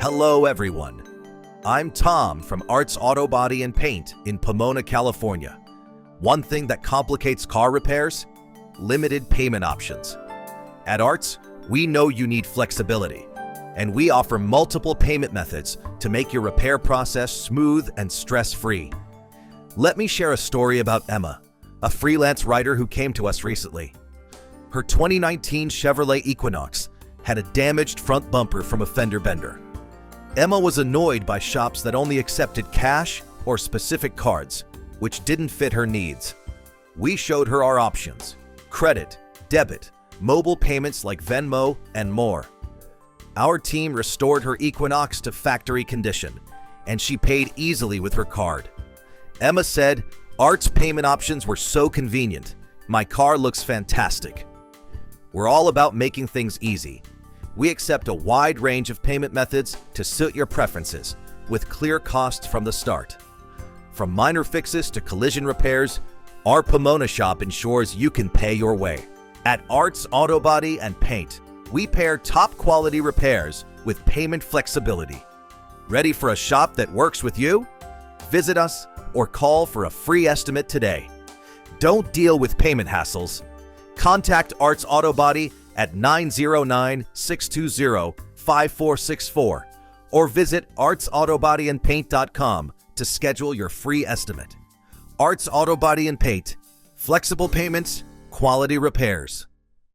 Hello everyone, I'm Tom from Arts Auto Body and Paint in Pomona, California. One thing that complicates car repairs? Limited payment options. At Arts, we know you need flexibility, and we offer multiple payment methods to make your repair process smooth and stress-free. Let me share a story about Emma, a freelance writer who came to us recently. Her 2019 Chevrolet Equinox had a damaged front bumper from a fender bender. Emma was annoyed by shops that only accepted cash or specific cards, which didn't fit her needs. We showed her our options: credit, debit, mobile payments like Venmo, and more. Our team restored her Equinox to factory condition, and she paid easily with her card. Emma said, "Art's payment options were so convenient. My car looks fantastic." We're all about making things easy. We accept a wide range of payment methods to suit your preferences, with clear costs from the start. From minor fixes to collision repairs, our Pomona shop ensures you can pay your way. At Arts Auto Body and Paint, we pair top-quality repairs with payment flexibility. Ready for a shop that works with you? Visit us or call for a free estimate today. Don't deal with payment hassles. Contact Arts Auto Body at 909-620-5464 or visit artsautobodyandpaint.com to schedule your free estimate. Arts Auto Body and Paint. Flexible payments, quality repairs.